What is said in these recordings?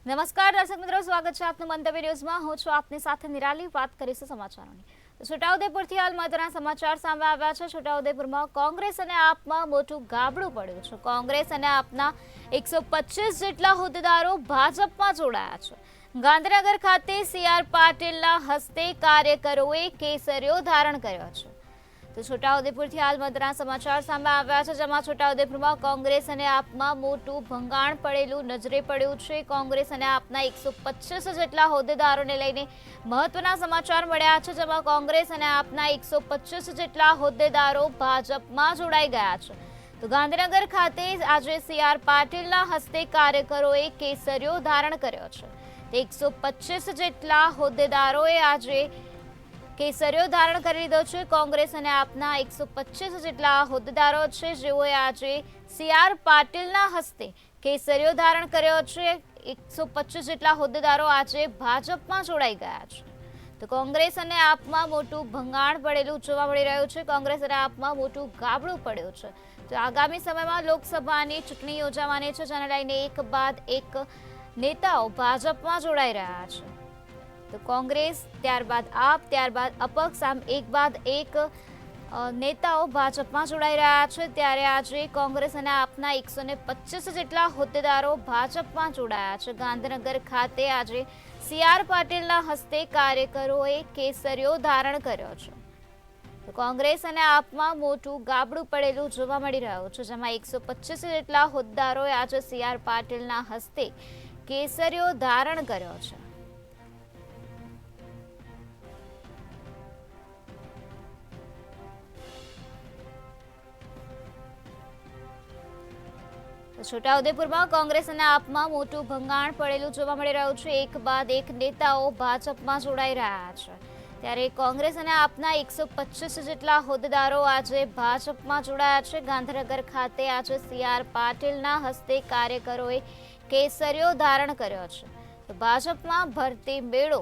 નમસ્કાર દર્શક મિત્રો, સ્વાગત છે આપનું મંતવ્ય ન્યૂઝમાં। હું છું આપની સાથે નિરાલી। વાત કરીશું સમાચારોની। છોટાઉદેપુરથી હાલ મહત્વના સમાચાર સામે આવ્યા છે। છોટાઉદેપુરમાં કોંગ્રેસ અને આપમાં મોટું ગાબડું પડ્યું છે। કોંગ્રેસ અને આપના 125 જેટલા હોદ્દેદારો ભાજપમાં જોડાયા છે। ગાંધીનગર ખાતે CR પાટીલના હસ્તે કાર્યકરોએ કેસરીઓ ધારણ કર્યો છે। તો છોટાઉદેપુરથી હાલ મહત્વના સમાચાર સામે આવ્યા છે, જેમાં છોટાઉદેપુરમાં કોંગ્રેસ અને આપમાં મોટું ભંગાણ પડેલું નજરે પડ્યું છે। કોંગ્રેસ અને આપના 125 જેટલા હોદ્દેદારોને લઈને મહત્વના સમાચાર મળ્યા છે, જેમાં કોંગ્રેસ અને આપના 125 જેટલા હોદ્દેદારો ભાજપમાં જોડાઈ ગયા છે। તો ગાંધીનગર ખાતે આજે CR પાટીલના હસ્તે કાર્યકરોએ કેસરીઓ ધારણ કર્યો છે। તે 125 જેટલા હોદ્દેદારોએ આજે કેસરીઓ ધારણ કરી લીધો છે। કોંગ્રેસ અને આપના 125 જેટલા હોદ્દેદારો છે, જેઓએ આજે CR પાટીલના હસ્તે કેસરીઓ ધારણ કર્યો છે। 125 જેટલા હોદ્દેદારો આજે ભાજપમાં જોડાઈ ગયા છે। તો કોંગ્રેસ અને આપમાં મોટું ભંગાણ પડેલું જોવા મળી રહ્યું છે। કોંગ્રેસ અને આપમાં મોટું ગાબડું પડ્યું છે। તો આગામી સમયમાં લોકસભાની ચૂંટણી યોજાવાની છે, જેને લઈને એક બાદ એક નેતાઓ ભાજપમાં જોડાઈ રહ્યા છે। તો કોંગ્રેસ, ત્યારબાદ આપ, ત્યારબાદ અપક્ષ, આમ એક બાદ એક નેતાઓ ભાજપમાં જોડાઈ રહ્યા છે। ત્યારે આજે કોંગ્રેસ અને આપના 125 જેટલા હોદ્દેદારો ભાજપમાં જોડાયા છે। ગાંધીનગર ખાતે આજે CR પાટીલના હસ્તે કાર્યકરોએ કેસરીઓ ધારણ કર્યો છે। તો કોંગ્રેસ અને આપમાં મોટું ગાબડું પડેલું જોવા મળી રહ્યું છે, જેમાં 125 જેટલા હોદ્દેદારોએ આજે CR પાટીલના હસ્તે કેસરીઓ ધારણ કર્યો છે। છોટાઉદેપુરમાં કોંગ્રેસ અને આપમાં મોટું ભંગાણ પડેલું જોવા મળી રહ્યું છે। એક બાદ એક નેતાઓ ભાજપમાં જોડાઈ રહ્યા છે। ત્યારે કોંગ્રેસ અને આપના 125 જેટલા હોદ્દેદારો આજે ભાજપમાં જોડાયા છે। ગાંધીનગર ખાતે આજે CR પાટીલના હસ્તે કાર્યકરોએ કેસરીઓ ધારણ કર્યો છે। તો ભાજપમાં ભરતી મેળો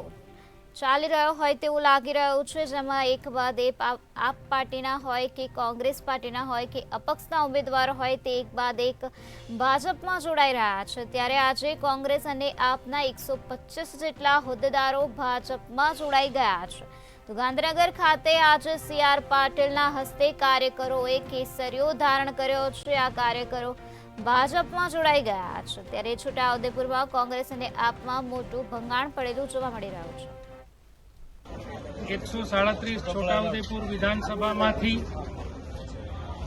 ચાલી રહ્યો હોય તેવું લાગી રહ્યું છે, જેમાં એક બાદ એક આપ પાર્ટીના હોય કે કોંગ્રેસ પાર્ટીના હોય કે અપક્ષના ઉમેદવાર હોય તે એક બાદ એક ભાજપમાં જોડાઈ રહ્યા છે। ત્યારે આજે કોંગ્રેસ અને આપના 125 જેટલા હોદ્દેદારો ભાજપમાં જોડાઈ ગયા છે। તો ગાંધીનગર ખાતે આજે CR પાટીલના હસ્તે કાર્યકરોએ કેસરીઓ ધારણ કર્યો છે। આ કાર્યકરો ભાજપમાં જોડાઈ ગયા છે। ત્યારે છોટાઉદેપુરમાં કોંગ્રેસ અને આપમાં મોટું ભંગાણ પડેલું જોવા મળી રહ્યું છે। 137 છોટાઉદેપુર વિધાનસભામાંથી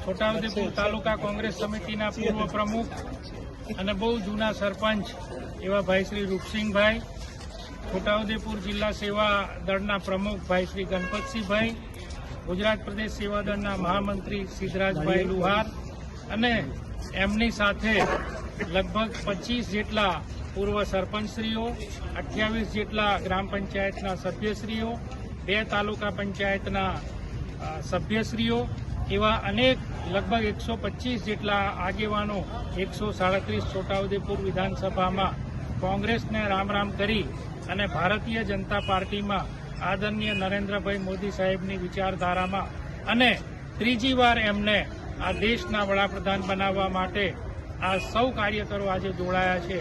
છોટાઉદેપુર તાલુકા કોંગ્રેસ સમિતિના પૂર્વ પ્રમુખ અને બહુ જૂના સરપંચ એવા ભાઈ શ્રી રૂપસિંહભાઈ, છોટાઉદેપુર જિલ્લા સેવા દળના પ્રમુખ ભાઈ શ્રી ગણપતસિંહભાઈ, ગુજરાત પ્રદેશ સેવા દળના મહામંત્રી સિદ્ધરાજભાઈ લુહાર અને એમની સાથે લગભગ 25 જેટલા પૂર્વ સરપંચશ્રીઓ, 28 જેટલા ગ્રામ પંચાયતના સભ્યશ્રીઓ, 2 તાલુકા પંચાયતના સભ્યશ્રીઓ એવા અનેક લગભગ 125 જેટલા આગેવાનો 137 છોટાઉદેપુર વિધાનસભામાં કોંગ્રેસને રામ રામ કરી અને ભારતીય જનતા પાર્ટીમાં આદરણીય નરેન્દ્રભાઈ મોદી સાહેબની વિચારધારામાં અને ત્રીજી વાર એમને આ દેશના વડાપ્રધાન બનાવવા માટે આ સૌ કાર્યકરો આજે જોડાયા છે।